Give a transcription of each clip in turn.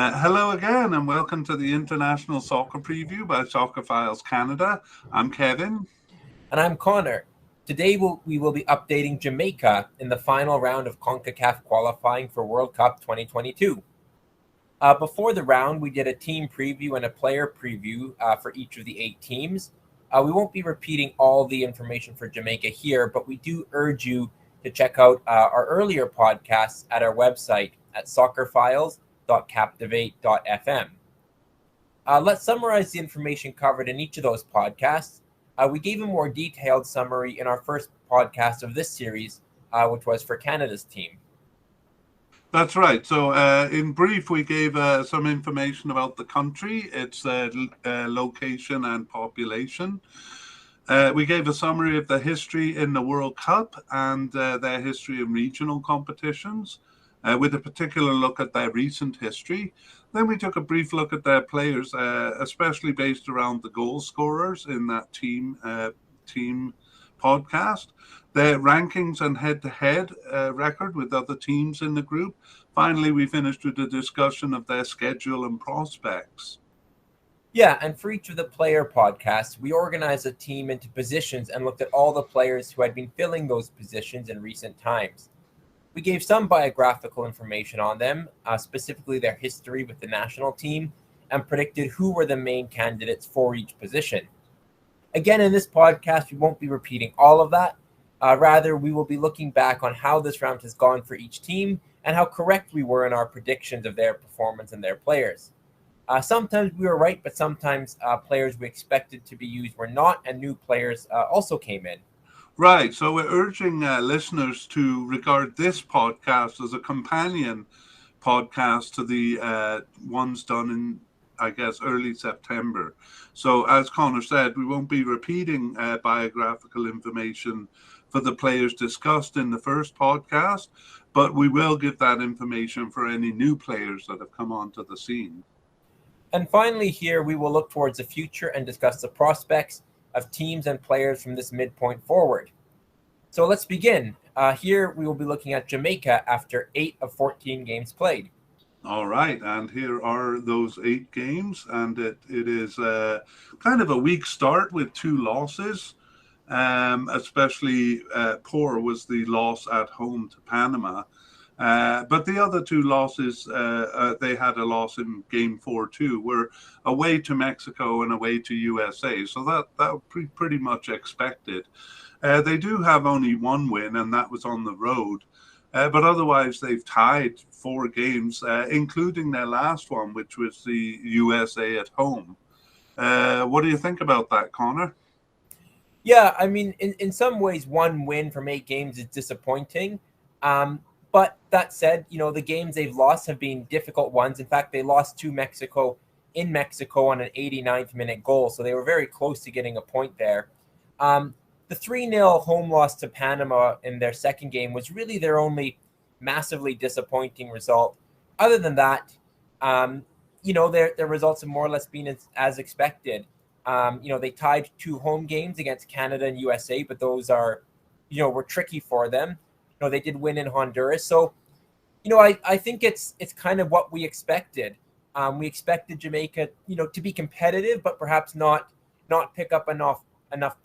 Hello again, and welcome to the International Soccer Preview by Soccer Files Canada. I'm Kevin. And I'm Connor. Today we will be updating Jamaica in the final round of CONCACAF qualifying for World Cup 2022. Before the round, we did a team preview and a player preview for each of the 8 teams. We won't be repeating all the information for Jamaica here, but we do urge you to check out our earlier podcasts at our website at soccerfiles.captivate.fm. Let's summarize the information covered in each of those podcasts. We gave a more detailed summary in our first podcast of this series, which was for Canada's team. That's right. So in brief, we gave some information about the country, its location and population. We gave a summary of the history in the World Cup and their history in regional competitions, with a particular look at their recent history. Then we took a brief look at their players, especially based around the goal scorers in that team podcast, their rankings and head-to-head record with other teams in the group. Finally, we finished with a discussion of their schedule and prospects. Yeah, and for each of the player podcasts, we organized a team into positions and looked at all the players who had been filling those positions in recent times. We gave some biographical information on them, specifically their history with the national team, and predicted who were the main candidates for each position. Again, in this podcast, we won't be repeating all of that. Rather, we will be looking back on how this round has gone for each team and how correct we were in our predictions of their performance and their players. Sometimes we were right, but sometimes players we expected to be used were not, and new players also came in. Right. So we're urging listeners to regard this podcast as a companion podcast to the ones done in, I guess, early September. So as Connor said, we won't be repeating biographical information for the players discussed in the first podcast, but we will give that information for any new players that have come onto the scene. And finally, here we will look towards the future and discuss the prospects of teams and players from this midpoint forward. So let's begin. Here we will be looking at Jamaica after 8 of 14 games played. All right, and here are those 8 games, and it is kind of a weak start with 2 losses. Especially poor was the loss at home to Panama. But the other 2 losses, they had a loss in game 4 too, were away to Mexico and away to USA. So that was pretty much expected. They do have only 1 win, and that was on the road. But otherwise, they've tied 4 games, including their last one, which was the USA at home. What do you think about that, Connor? Yeah, I mean, in some ways, 1 win from 8 games is disappointing. But that said, the games they've lost have been difficult ones. In fact, they lost to Mexico in Mexico on an 89th minute goal. So they were very close to getting a point there. The 3-0 home loss to Panama in their second game was really their only massively disappointing result. Other than that, their results have more or less been as expected. They tied 2 home games against Canada and USA, but those were tricky for them. They did win in Honduras. So, I think it's kind of what we expected. We expected Jamaica, to be competitive, but perhaps not pick up enough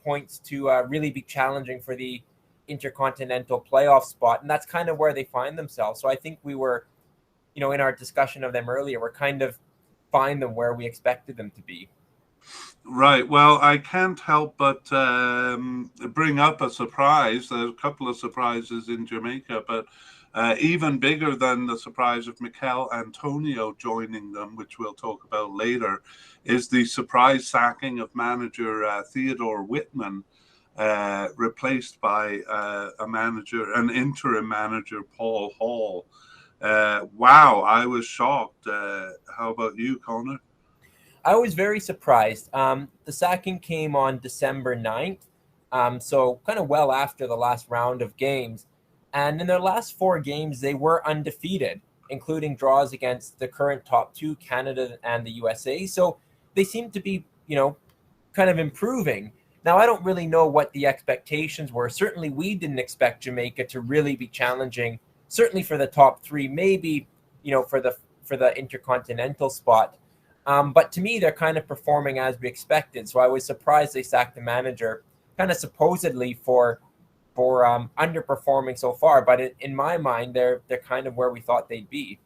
points to really be challenging for the intercontinental playoff spot. And that's kind of where they find themselves. So I think we were, in our discussion of them earlier, we're kind of find them where we expected them to be. Right. Well, I can't help but bring up a surprise. There's a couple of surprises in Jamaica, but even bigger than the surprise of Mikel Antonio joining them, which we'll talk about later, is the surprise sacking of manager Theodore Whitman, replaced by an interim manager, Paul Hall. Wow, I was shocked. How about you, Connor? I was very surprised. The sacking came on December 9th, so kind of well after the last round of games. And in their last 4 games, they were undefeated, including draws against the current top 2, Canada and the USA. So they seem to be, kind of improving. Now, I don't really know what the expectations were. Certainly, we didn't expect Jamaica to really be challenging, certainly for the top 3, maybe, for for the Intercontinental spot. But to me, they're kind of performing as we expected. So I was surprised they sacked the manager, kind of supposedly for underperforming so far. But in my mind, they're kind of where we thought they'd be.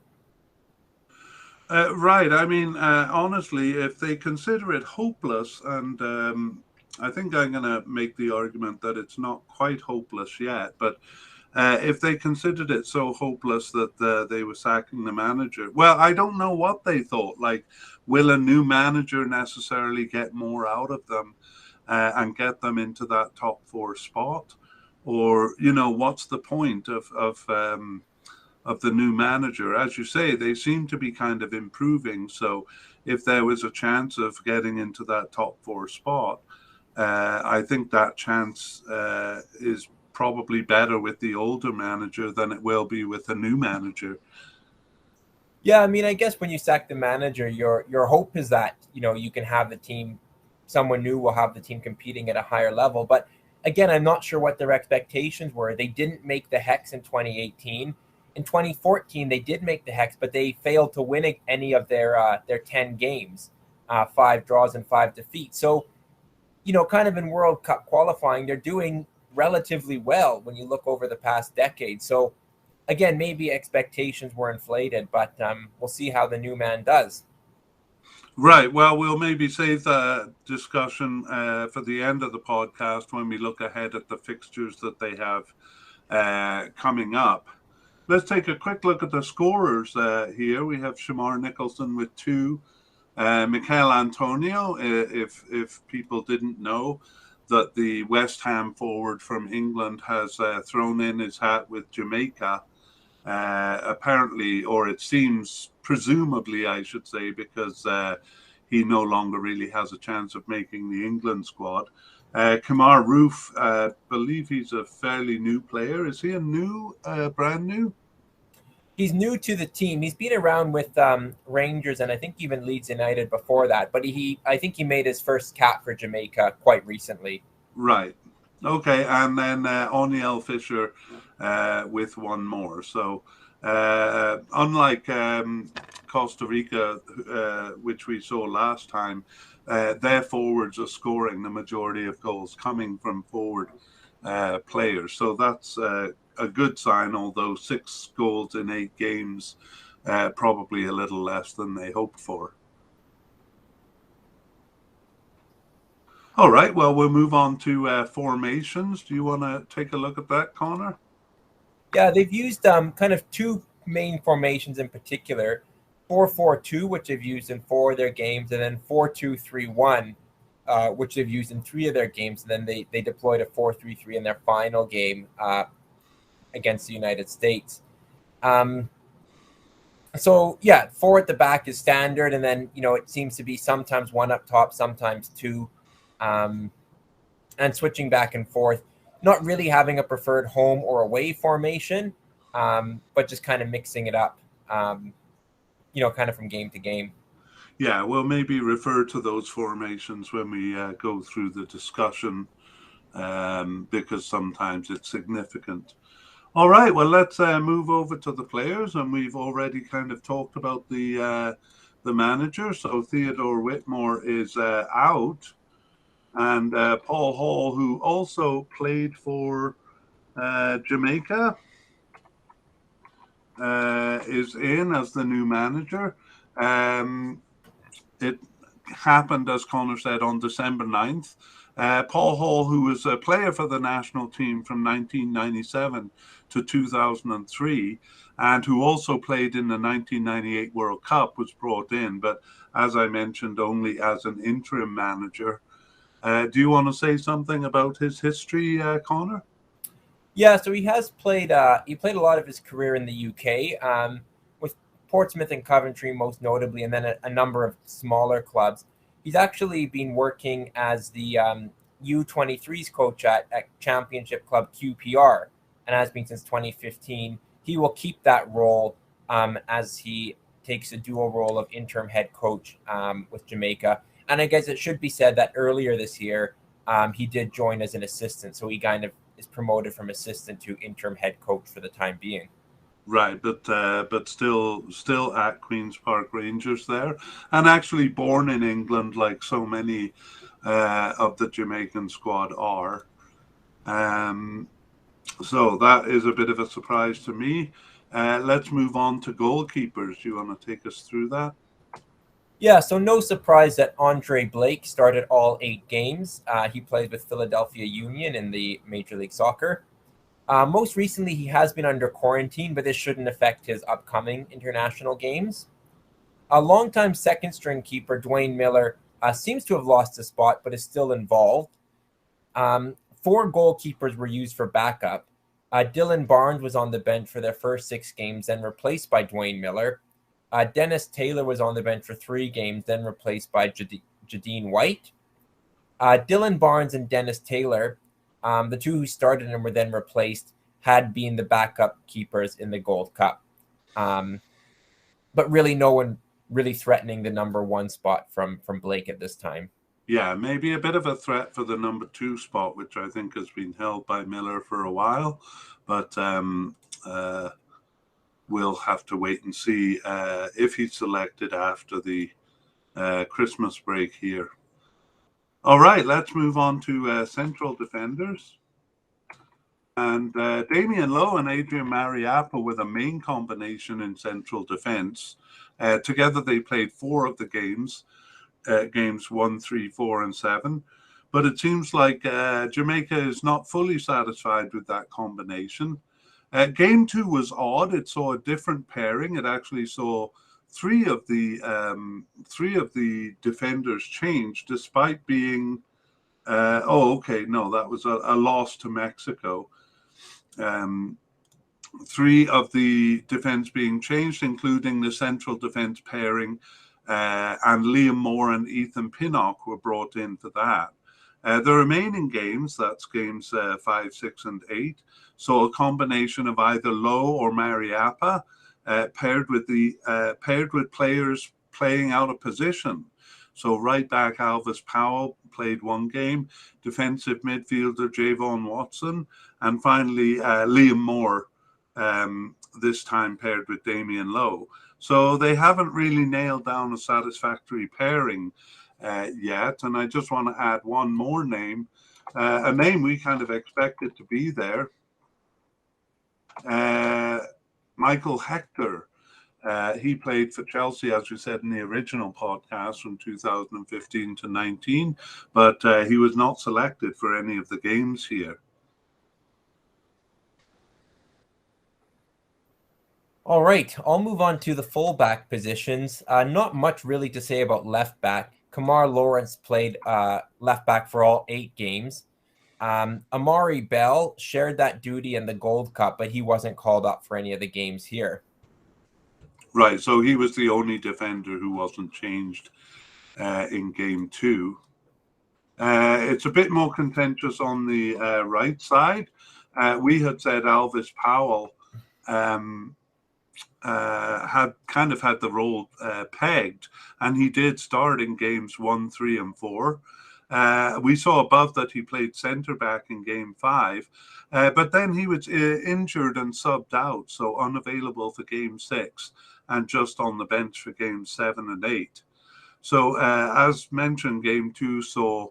Right. I mean, honestly, if they consider it hopeless, and I think I'm going to make the argument that it's not quite hopeless yet, but if they considered it so hopeless that they were sacking the manager, well, I don't know what they thought. Like, will a new manager necessarily get more out of them and get them into that top four spot? Or, what's the point of the new manager? As you say, they seem to be kind of improving. So if there was a chance of getting into that top four spot, I think that chance is probably better with the older manager than it will be with a new manager. Yeah, I mean, I guess when you sack the manager, your hope is that you can have the team, someone new will have the team competing at a higher level. But again, I'm not sure what their expectations were. They didn't make the Hex in 2018. In 2014, they did make the Hex, but they failed to win any of their 10 games, 5 draws and 5 defeats. So, kind of in World Cup qualifying, they're doing relatively well when you look over the past decade. So, again, maybe expectations were inflated, but we'll see how the new man does. Right. Well, we'll maybe save the discussion for the end of the podcast when we look ahead at the fixtures that they have coming up. Let's take a quick look at the scorers here. We have Shamar Nicholson with 2. Mikel Antonio, if people didn't know, that the West Ham forward from England has thrown in his hat with Jamaica, apparently, or it seems, presumably, I should say, because he no longer really has a chance of making the England squad. Kamar Roof, believe he's a fairly new player. Is he brand new? He's new to the team. He's been around with Rangers and I think even Leeds United before that. But I think he made his first cap for Jamaica quite recently. Right. Okay. And then Oniel Fisher with 1 more. So unlike Costa Rica, which we saw last time, their forwards are scoring the majority of goals coming from forward players. So that's a good sign, although 6 goals in 8 games, probably a little less than they hoped for. All right, well, we'll move on to formations. Do you want to take a look at that, Connor? Yeah, they've used kind of 2 main formations in particular, 4-4-2, which they've used in 4 of their games, and then 4-2-3-1, which they've used in 3 of their games. And then they deployed a 4-3-3 in their final game against the United States. So, yeah, 4 at the back is standard, and then, it seems to be sometimes 1 up top, sometimes 2, and switching back and forth. Not really having a preferred home or away formation, but just kind of mixing it up, kind of from game to game. Yeah, we'll maybe refer to those formations when we go through the discussion, because sometimes it's significant. All right, well, let's move over to the players, and we've already kind of talked about the manager. So Theodore Whitmore is out, and Paul Hall, who also played for Jamaica, is in as the new manager. It happened, as Connor said, on December 9th. Paul Hall, who was a player for the national team from 1997 to 2003, and who also played in the 1998 World Cup, was brought in, but as I mentioned, only as an interim manager. Do you want to say something about his history, Connor? Yeah, so he has played. He played a lot of his career in the UK, with Portsmouth and Coventry most notably, and then a number of smaller clubs. He's actually been working as the U23s coach at Championship Club QPR, and has been since 2015. He will keep that role as he takes a dual role of interim head coach with Jamaica. And I guess it should be said that earlier this year, he did join as an assistant, so he kind of is promoted from assistant to interim head coach for the time being. Right, but still at Queen's Park Rangers there, and actually born in England, like so many of the Jamaican squad are. Um, so that is a bit of a surprise to me. Let's move on to goalkeepers. Do you want to take us through that? Yeah, so no surprise that Andre Blake started all 8 games. He played with Philadelphia Union in the Major League Soccer. Most recently, he has been under quarantine, but this shouldn't affect his upcoming international games. A longtime second string keeper, Dwayne Miller, seems to have lost his spot, but is still involved. 4 goalkeepers were used for backup. Dylan Barnes was on the bench for their first 6 games, then replaced by Dwayne Miller. Dennis Taylor was on the bench for 3 games, then replaced by Jadine White. Dylan Barnes and Dennis Taylor, the two who started and were then replaced, had been the backup keepers in the Gold Cup. But really no one really threatening the number 1 spot from Blake at this time. Yeah, maybe a bit of a threat for the number 2 spot, which I think has been held by Miller for a while, but we'll have to wait and see if he's selected after the Christmas break here. All right, let's move on to central defenders. And Damian Lowe and Adrian Mariappa were the main combination in central defense. Together, they played 4 of the games, games 1, 3, 4, and 7. But it seems like Jamaica is not fully satisfied with that combination. Game 2 was odd. It saw a different pairing. It actually saw three of the defenders change, despite being. That was a loss to Mexico. 3 of the defense being changed, including the central defense pairing, and Liam Moore and Ethan Pinnock were brought in for that. The remaining games, that's games 5, 6, and 8, saw a combination of either Lowe or Mariappa paired with players playing out of position. So right back Alvis Powell played 1 game, defensive midfielder Javon Watson, and finally Liam Moore, this time paired with Damian Lowe. So they haven't really nailed down a satisfactory pairing yet. And I just want to add one more name, a name we kind of expected to be there. Michael Hector. He played for Chelsea, as we said in the original podcast, from 2015 to 19, but he was not selected for any of the games here. All right, I'll move on to the fullback positions. Not much really to say about left back. Kamar Lawrence played left back for all 8 games. Amari Bell shared that duty in the Gold Cup, but he wasn't called up for any of the games here. Right, so he was the only defender who wasn't changed in game 2. It's a bit more contentious on the right side. We had said Alvis Powell had kind of had the role pegged, and he did start in games 1, 3, and 4. We saw above that he played centre back in game 5, but then he was injured and subbed out, so unavailable for game 6 and just on the bench for games 7 and 8. So as mentioned, game 2 saw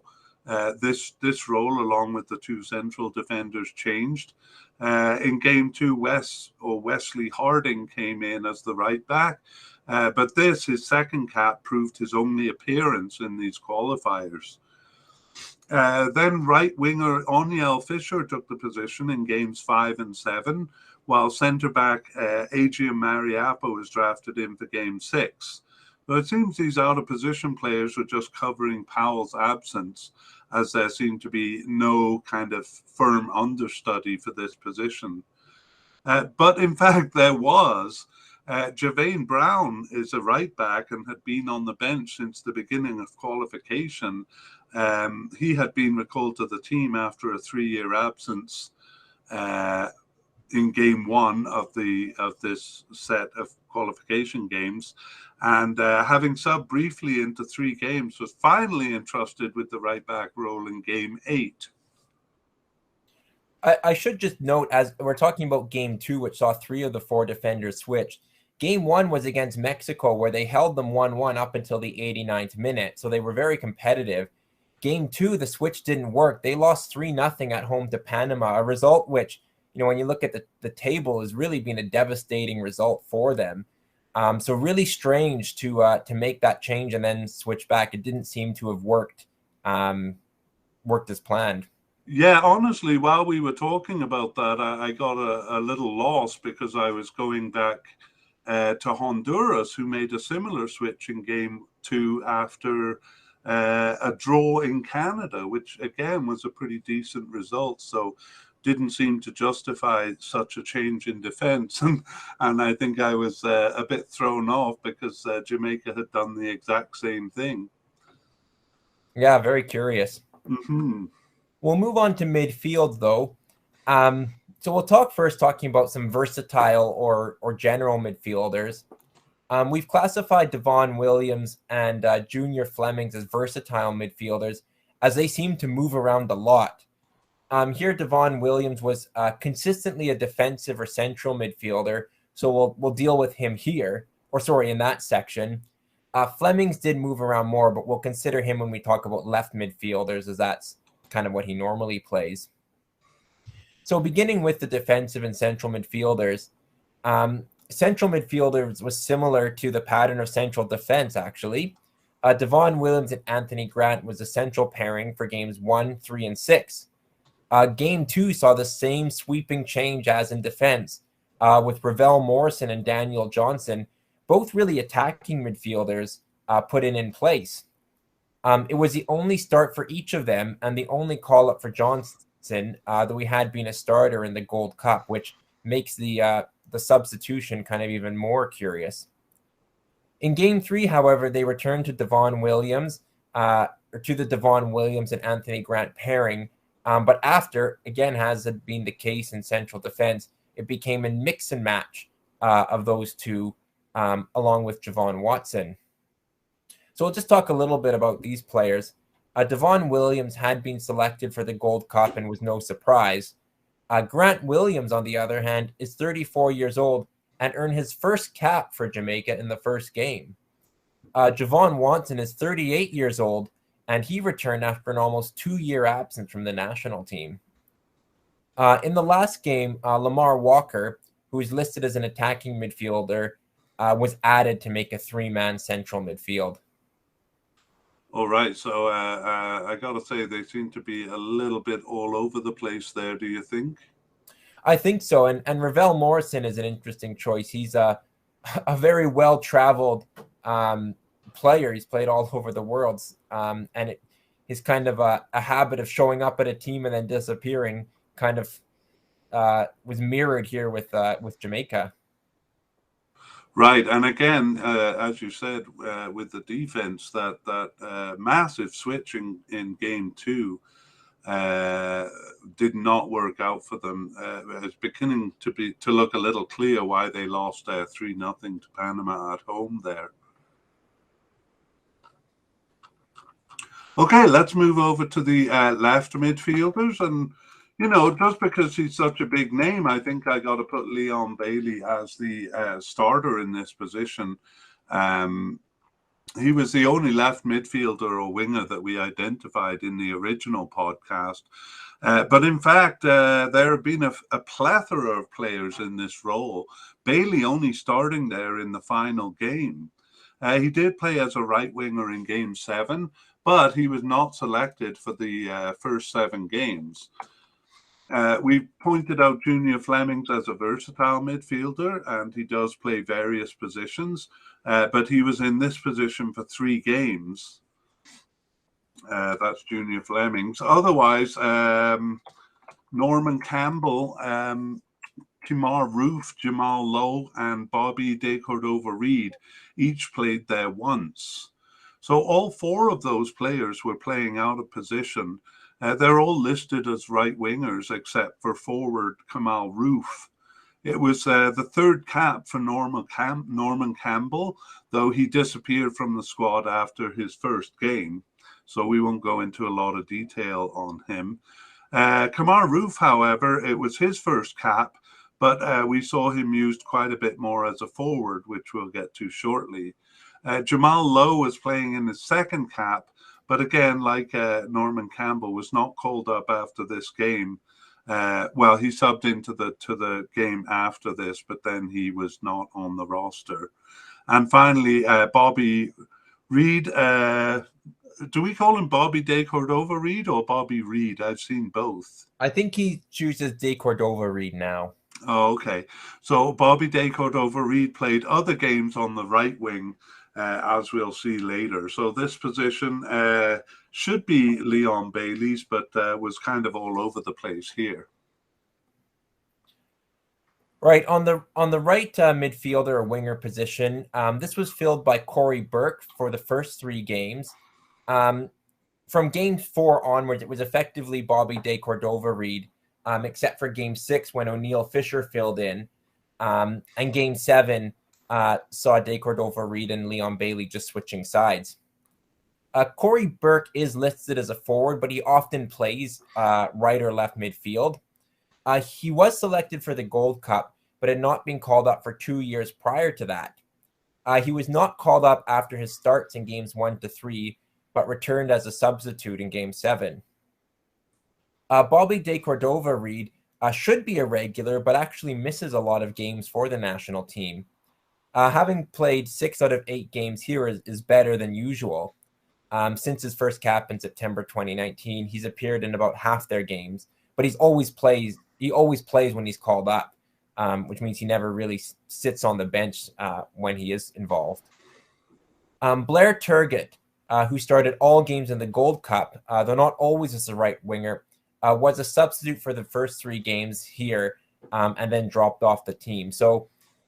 this role along with the 2 central defenders changed. In game 2, Wesley Harding came in as the right back, but his second cap, proved his only appearance in these qualifiers. Then right winger Oniel Fisher took the position in games 5 and 7, while centre back Adrian Mariappa was drafted in for game 6. But it seems these out of position players were just covering Powell's absence, as there seemed to be no kind of firm understudy for this position. But in fact, there was. Javane Brown is a right back and had been on the bench since the beginning of qualification. He had been recalled to the team after a 3-year absence in game 1 of this set of qualification games, and having subbed briefly into 3 games, was finally entrusted with the right back role in game 8. I should just note, as we're talking about game 2, which saw 3 of the 4 defenders switch. Game 1 was against Mexico, where they held them 1-1 up until the 89th minute, so they were very competitive. Game 2, the switch didn't work. They lost 3-0 at home to Panama, a result which, when you look at the table, has really been a devastating result for them. So really strange to make that change and then switch back. It didn't seem to have worked as planned. Yeah, honestly, while we were talking about that, I got a little lost because I was going back to Honduras, who made a similar switch in game 2 after a draw in Canada, which again was a pretty decent result. So didn't seem to justify such a change in defense. And I think I was a bit thrown off because Jamaica had done the exact same thing. Yeah, very curious. Mm-hmm. We'll move on to midfield, though. So we'll talking about some versatile or general midfielders. We've classified Devon Williams and Junior Flemings as versatile midfielders, as they seem to move around a lot. Here, Devon Williams was consistently a defensive or central midfielder, so we'll deal with him here, in that section. Flemings did move around more, but we'll consider him when we talk about left midfielders, as that's kind of what he normally plays. So beginning with the defensive and central midfielders, central midfielders was similar to the pattern of central defense, actually. Devon Williams and Anthony Grant was a central pairing for games 1, 3, and 6. Game 2 saw the same sweeping change as in defense, with Ravel Morrison and Daniel Johnson, both really attacking midfielders, put in place. It was the only start for each of them and the only call-up for Johnson that we had been a starter in the Gold Cup, which makes the substitution kind of even more curious. In Game 3, however, they returned to Devon Williams, or to the Devon Williams and Anthony Grant pairing, but after, again, has been the case in central defense, it became a mix and match of those two, along with Javon Watson. So we'll just talk a little bit about these players. Devon Williams had been selected for the Gold Cup and was no surprise. Grant Williams, on the other hand, is 34 years old and earned his first cap for Jamaica in the first game. Javon Watson is 38 years old, and he returned after an almost 2-year absence from the national team. In the last game, Lamar Walker, who is listed as an attacking midfielder, was added to make a 3-man central midfield. All right, so I got to say they seem to be a little bit all over the place there. Do you think? I think so, and Ravel Morrison is an interesting choice. He's a very well-traveled player. He's played all over the world, and his kind of a habit of showing up at a team and then disappearing kind of was mirrored here with Jamaica. Right, and again, as you said, with the defense, that massive switch in game 2 did not work out for them. It's beginning to look a little clear why they lost 3-0 to Panama at home there. Okay, let's move over to the left midfielders. And, just because he's such a big name, I think I got to put Leon Bailey as the starter in this position. He was the only left midfielder or winger that we identified in the original podcast. But in fact, there have been a plethora of players in this role. Bailey only starting there in the final game. He did play as a right winger in game 7, but he was not selected for the first 7 games. We pointed out Junior Flemings as a versatile midfielder, and he does play various positions, but he was in this position for 3 games. That's Junior Flemings. Otherwise, Norman Campbell, Kimar Roof, Jamal Lowe, and Bobby De Cordova Reid each played there once. So all 4 of those players were playing out of position. They're all listed as right wingers except for forward Kamal Roof. It was the 3rd cap for Norman Campbell, though he disappeared from the squad after his first game. So we won't go into a lot of detail on him. Kamar Roof, however, it was his first cap, but we saw him used quite a bit more as a forward, which we'll get to shortly. Jamal Lowe was playing in his second cap, but again, like Norman Campbell, was not called up after this game. Well, he subbed into the game after this, but then he was not on the roster. And finally, Bobby Reid. Do we call him Bobby De Cordova Reid or Bobby Reid? I've seen both. I think he chooses De Cordova Reid now. Oh, okay. So Bobby De Cordova Reid played other games on the right wing, as we'll see later. So this position should be Leon Bailey's, but was kind of all over the place here. Right, on the right midfielder or winger position, this was filled by Corey Burke for the first 3 games. From game 4 onwards, it was effectively Bobby De Cordova Reid, except for game 6 when O'Neill Fisher filled in, and game 7 saw De Cordova Reid and Leon Bailey just switching sides. Corey Burke is listed as a forward, but he often plays right or left midfield. He was selected for the Gold Cup, but had not been called up for 2 years prior to that. He was not called up after his starts in games 1 to 3, but returned as a substitute in game 7. Bobby De Cordova Reid should be a regular, but actually misses a lot of games for the national team. Having played 6 out of 8 games here is better than usual. Since his first cap in September 2019, he's appeared in about half their games, but he always plays when he's called up, which means he never really sits on the bench when he is involved. Blair Target, who started all games in the Gold Cup, though not always as a right winger, was a substitute for the first 3 games here, and then dropped off the team. So,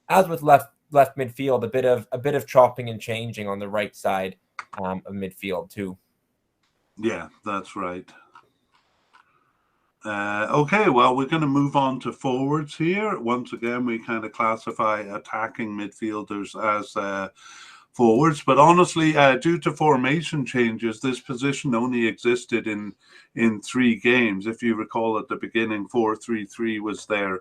as with left midfield, a bit of chopping and changing on the right side of midfield too. Yeah, that's right. Okay, well, we're going to move on to forwards here. Once again, we kind of classify attacking midfielders as forwards, but honestly, due to formation changes, this position only existed in 3 games. If you recall, at the beginning, 4-3-3 was their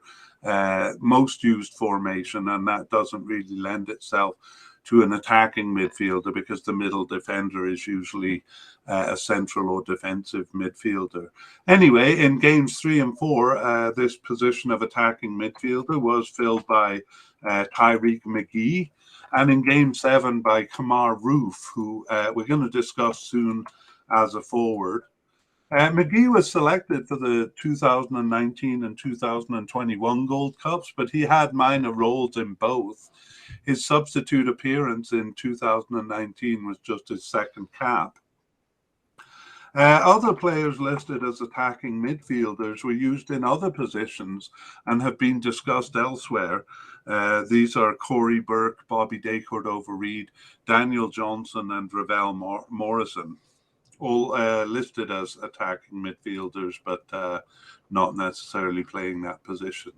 most used formation, and that doesn't really lend itself to an attacking midfielder because the middle defender is usually a central or defensive midfielder. Anyway, in games 3 and 4, this position of attacking midfielder was filled by Tyreek McGee, and in game 7 by Kamar Roof, who we're going to discuss soon as a forward. McGee was selected for the 2019 and 2021 Gold Cups, but he had minor roles in both. His substitute appearance in 2019 was just his second cap. Other players listed as attacking midfielders were used in other positions and have been discussed elsewhere. These are Corey Burke, Bobby De Cordova Reid, Daniel Johnson, and Ravel Morrison, all listed as attacking midfielders, but not necessarily playing that position.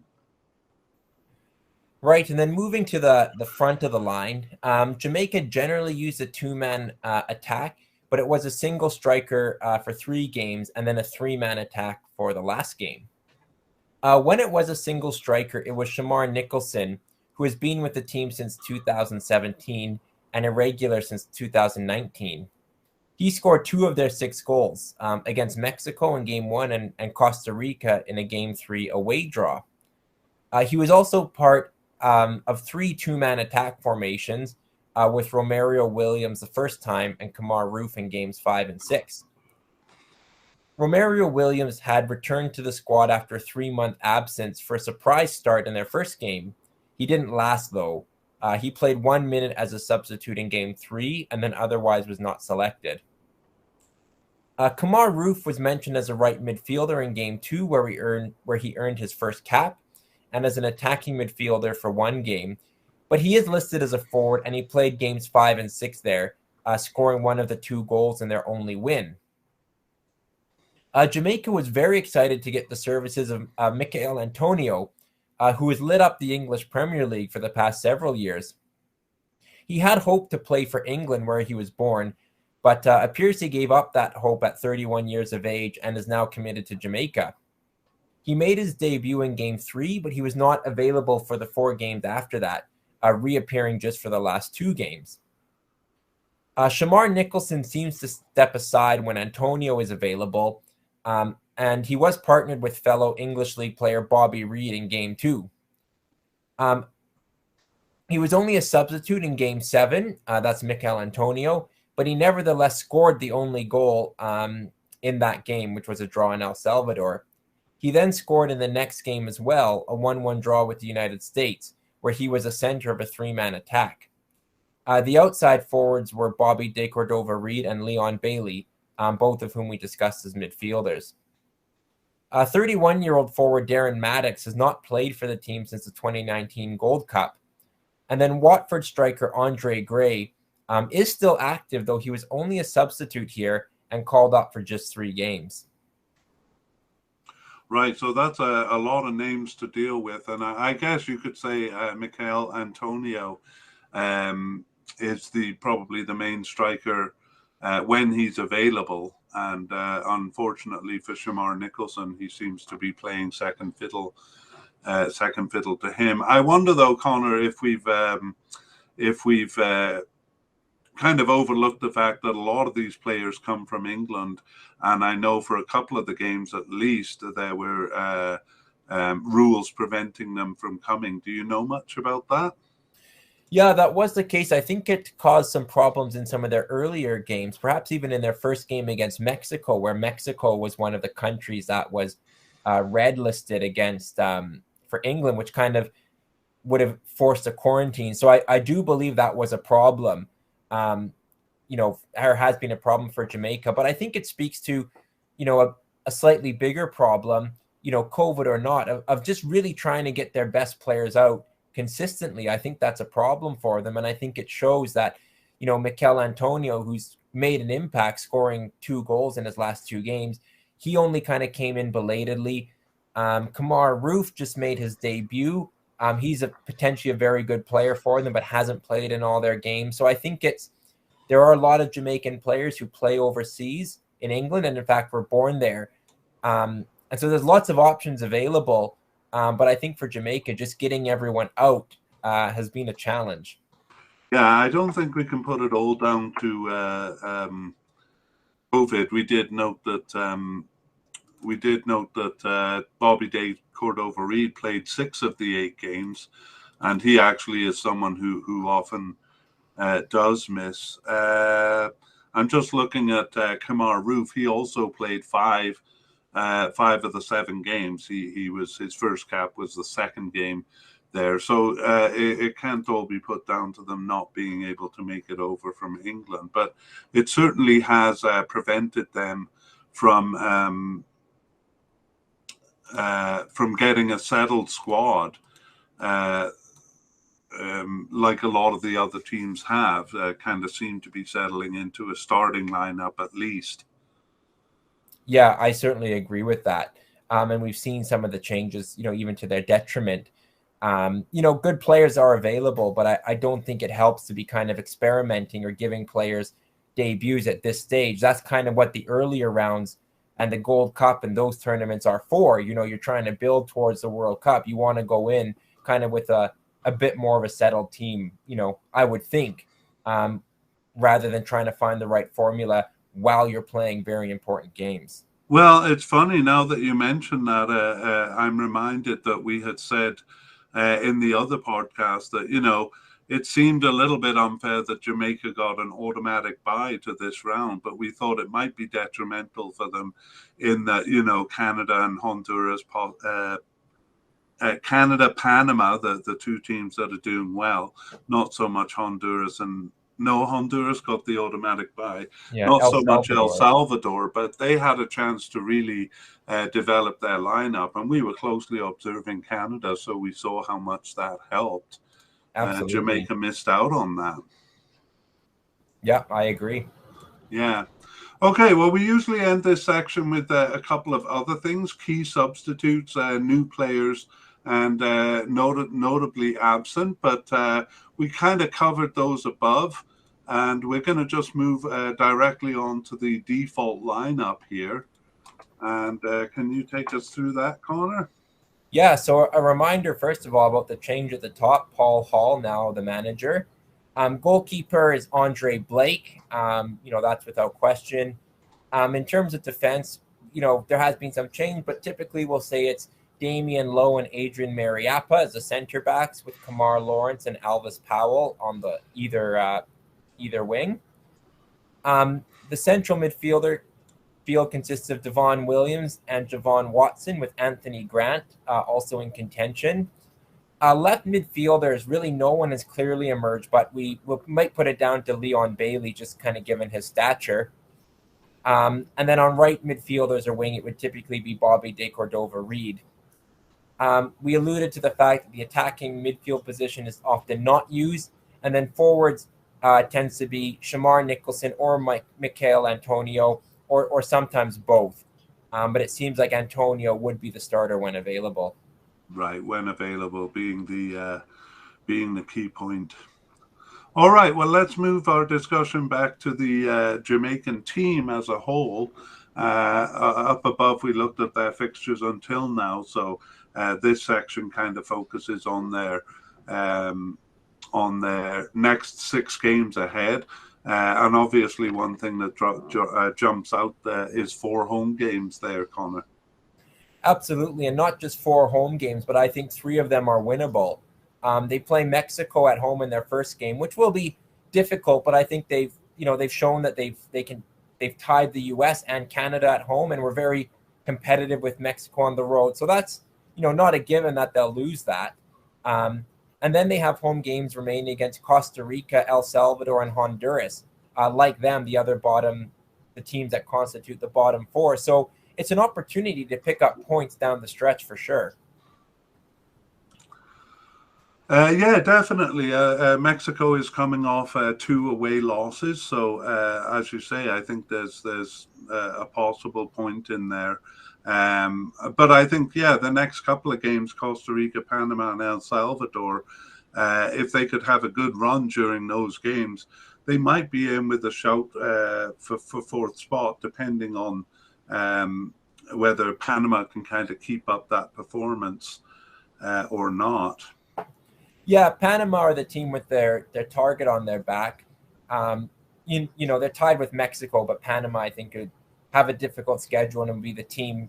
Right, and then moving to the front of the line, Jamaica generally used a 2-man attack, but it was a single striker for 3 games and then a 3-man attack for the last game. When it was a single striker, it was Shamar Nicholson, who has been with the team since 2017 and a regular since 2019. He scored 2 of their 6 goals against Mexico in game 1 and Costa Rica in a game 3 away draw. He was also part of 3 2-man attack formations with Romario Williams the first time and Kamar Roof in games 5 and 6. Romario Williams had returned to the squad after a 3-month absence for a surprise start in their first game. He didn't last, though. He played 1 minute as a substitute in game 3 and then otherwise was not selected. Kamar Roof was mentioned as a right midfielder in game 2 where he earned his first cap, and as an attacking midfielder for 1 game, but he is listed as a forward and he played games 5 and 6 there, scoring 1 of the 2 goals in their only win. Jamaica was very excited to get the services of Michael Antonio, who has lit up the English Premier League for the past several years. He had hoped to play for England where he was born, but appears he gave up that hope at 31 years of age and is now committed to Jamaica. He made his debut in Game 3, but he was not available for the 4 games after that, reappearing just for the last 2 games. Shamar Nicholson seems to step aside when Antonio is available, and he was partnered with fellow English League player Bobby Reid in Game 2. He was only a substitute in Game 7, that's Mikel Antonio, but he nevertheless scored the only goal in that game, which was a draw in El Salvador. He then scored in the next game as well, a 1-1 draw with the United States, where he was a center of a 3-man attack. The outside forwards were Bobby De Cordova Reid and Leon Bailey, both of whom we discussed as midfielders. 31-year-old forward Darren Maddox has not played for the team since the 2019 Gold Cup. And then Watford striker Andre Gray is still active, though he was only a substitute here and called up for just 3 games. Right, so that's a lot of names to deal with. And I guess you could say Mikel Antonio is probably the main striker when he's available. And unfortunately for Shamar Nicholson, he seems to be playing second fiddle to him. I wonder though, Connor, if we've kind of overlooked the fact that a lot of these players come from England, and I know for a couple of the games at least there were rules preventing them from coming. Do you know much about that? Yeah, that was the case. I think it caused some problems in some of their earlier games, perhaps even in their first game against Mexico, where Mexico was one of the countries that was red listed against for England, which kind of would have forced a quarantine. So I do believe that was a problem. There has been a problem for Jamaica, but I think it speaks to, a slightly bigger problem, COVID or not, of just really trying to get their best players out consistently. I think that's a problem for them. And I think it shows that, Mikel Antonio, who's made an impact scoring 2 goals in his last 2 games, he only kind of came in belatedly. Shamar Roof just made his debut. He's potentially a very good player for them, but hasn't played in all their games. So I think there are a lot of Jamaican players who play overseas in England, and in fact were born there. And so there's lots of options available. But I think for Jamaica, just getting everyone out has been a challenge. Yeah, I don't think we can put it all down to COVID. We did note that Bobby De Cordova Reid played 6 of the 8 games, and he actually is someone who often does miss. I'm just looking at Shamar Roof. He also played 5 of the 7 games. His first cap was the second game there. So it can't all be put down to them not being able to make it over from England, but it certainly has prevented them from getting a settled squad, like a lot of the other teams have, kind of seem to be settling into a starting lineup at least. Yeah, I certainly agree with that. And we've seen some of the changes, even to their detriment. Good players are available, but I don't think it helps to be kind of experimenting or giving players debuts at this stage. That's kind of what the earlier rounds and the Gold Cup and those tournaments are for. You're trying to build towards the World Cup. You want to go in kind of with a bit more of a settled team, I would think, rather than trying to find the right formula while you're playing very important games. Well, it's funny now that you mention that. I'm reminded that we had said in the other podcast that, it seemed a little bit unfair that Jamaica got an automatic bye to this round, but we thought it might be detrimental for them in that, Canada and Honduras, Canada, Panama, the 2 teams that are doing well, not so much Honduras Honduras got the automatic bye. Yeah, not so much El Salvador, but they had a chance to really develop their lineup. And we were closely observing Canada, so we saw how much that helped. Absolutely. Jamaica missed out on that. Yeah, I agree. Yeah. Okay, well, we usually end this section with a couple of other things: key substitutes, new players, and notably absent. But we kind of covered those above. And we're going to just move directly on to the default lineup here. And can you take us through that, Connor? Yeah, so a reminder, first of all, about the change at the top. Paul Hall, now the manager. Goalkeeper is Andre Blake. That's without question. In terms of defense, there has been some change, but typically we'll say it's Damian Lowe and Adrian Mariappa as the center backs, with Kamar Lawrence and Alvis Powell on the either wing. The central midfield consists of Devon Williams and Javon Watson, with Anthony Grant also in contention. Left midfielders, really no one has clearly emerged, but we might put it down to Leon Bailey, just kind of given his stature. And then on right midfielders or wing, it would typically be Bobby De Cordova Reid. We alluded to the fact that the attacking midfield position is often not used, and then forwards tends to be Shamar Nicholson or Michael Antonio, or sometimes both. But it seems like Antonio would be the starter when available. Right, when available being the key point. All right, well, let's move our discussion back to the Jamaican team as a whole. Up above, we looked at their fixtures until now, so this section kind of focuses on their next 6 games ahead. And obviously, one thing that jumps out there is 4 home games there, Connor. Absolutely, and not just 4 home games, but I think 3 of them are winnable. They play Mexico at home in their first game, which will be difficult, but I think they've shown that they've tied the U.S. and Canada at home, and we're very competitive with Mexico on the road. So that's not a given that they'll lose that. And then they have home games remaining against Costa Rica, El Salvador, and Honduras. Like them, the teams that constitute the bottom 4. So it's an opportunity to pick up points down the stretch for sure. Yeah, definitely. Mexico is coming off 2 away losses, so as you say, I think there's a possible point in there. But I think, the next couple of games, Costa Rica, Panama, and El Salvador, if they could have a good run during those games, they might be in with a shout for 4th spot, depending on whether Panama can kind of keep up that performance or not. Yeah, Panama are the team with their target on their back. They're tied with Mexico, but Panama, I think, could have a difficult schedule and be the team,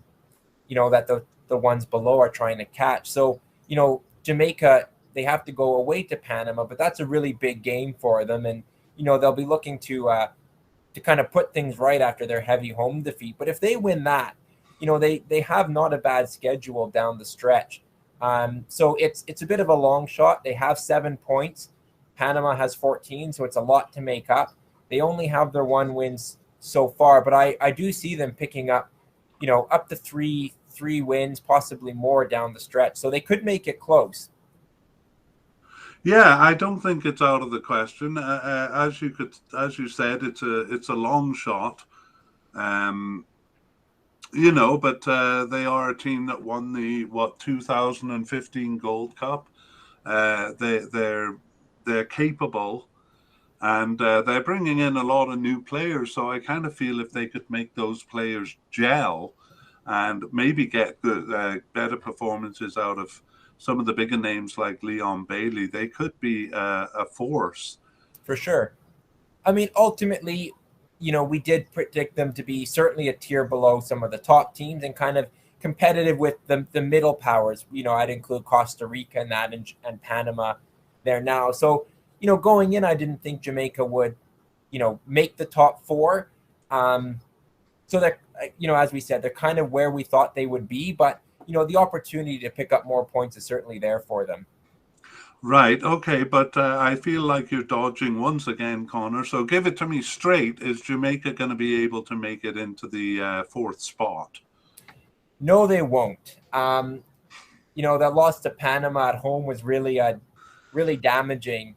that the ones below are trying to catch. So, Jamaica, they have to go away to Panama, but that's a really big game for them. And, they'll be looking to kind of put things right after their heavy home defeat. But if they win that, they have not a bad schedule down the stretch. So it's a bit of a long shot. They have 7 points. Panama has 14, so it's a lot to make up. They only have their 1 wins so far, but I do see them picking up, up to three wins, possibly more down the stretch. So they could make it close. Yeah, I don't think it's out of the question. As you said, it's a long shot. But they are a team that won the 2015 Gold Cup. They're capable, and they're bringing in a lot of new players. So I kind of feel if they could make those players gel, and maybe get good, better performances out of some of the bigger names like Leon Bailey, they could be a force. For sure. I mean, ultimately, we did predict them to be certainly a tier below some of the top teams and kind of competitive with the middle powers. I'd include Costa Rica and that, and Panama there now. So, going in, I didn't think Jamaica would, make the top 4. So they're, as we said, they're kind of where we thought they would be, but, the opportunity to pick up more points is certainly there for them. Right. Okay. But I feel like you're dodging once again, Connor. So give it to me straight. Is Jamaica going to be able to make it into the 4th spot? No, they won't. That loss to Panama at home was really damaging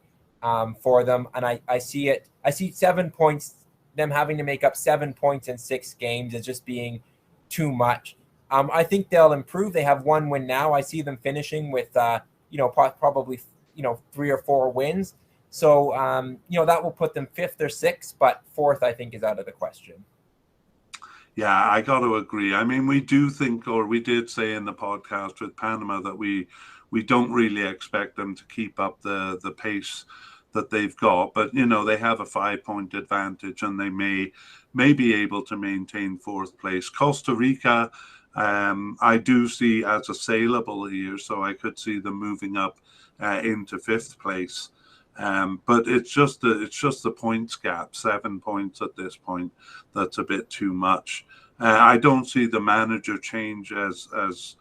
for them. And I see it. I see 7 points, them having to make up 7 points in 6 games as just being too much. I think they'll improve. They have 1 win now. I see them finishing with, probably 3 or 4 wins. So, that will put them 5th or 6th, but 4th, I think, is out of the question. Yeah, I got to agree. I mean, we do think, or we did say in the podcast with Panama, that we don't really expect them to keep up the pace that they've got. But they have a 5-point advantage, and they may be able to maintain 4th place. Costa Rica, I do see as a saleable here, so I could see them moving up into 5th place. But it's just the points gap, 7 points at this point. That's a bit too much. I don't see the manager change as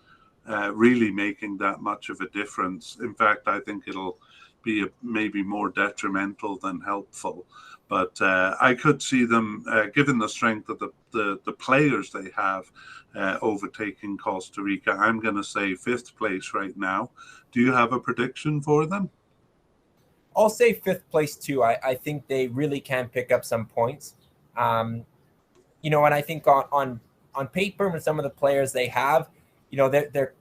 really making that much of a difference. In fact, I think it'll be maybe more detrimental than helpful. But I could see them, given the strength of the players they have, overtaking Costa Rica. I'm going to say 5th place right now. Do you have a prediction for them? I'll say 5th place too. I think they really can pick up some points. And I think on paper with some of the players they have, they're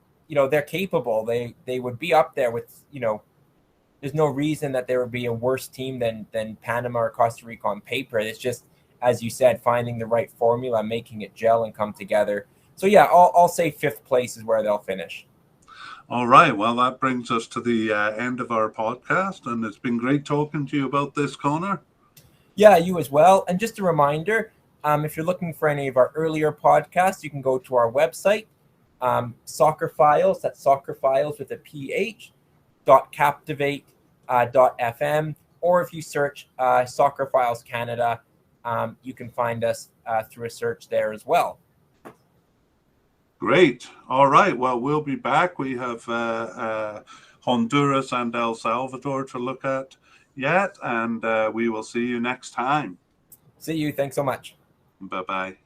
capable. They would be up there with, there's no reason that there would be a worse team than Panama or Costa Rica on paper. It's just, as you said, finding the right formula, making it gel and come together. So yeah, I'll say 5th place is where they'll finish. All right. Well, that brings us to the end of our podcast, and it's been great talking to you about this, Connor. Yeah, you as well. And just a reminder, if you're looking for any of our earlier podcasts, you can go to our website, Soccer Files, that's Soccer Files with a PH, .captivate.fm, or if you search Soccer Files Canada, you can find us through a search there as well. Great. All right. Well, we'll be back. We have Honduras and El Salvador to look at yet, and we will see you next time. See you. Thanks so much. Bye-bye.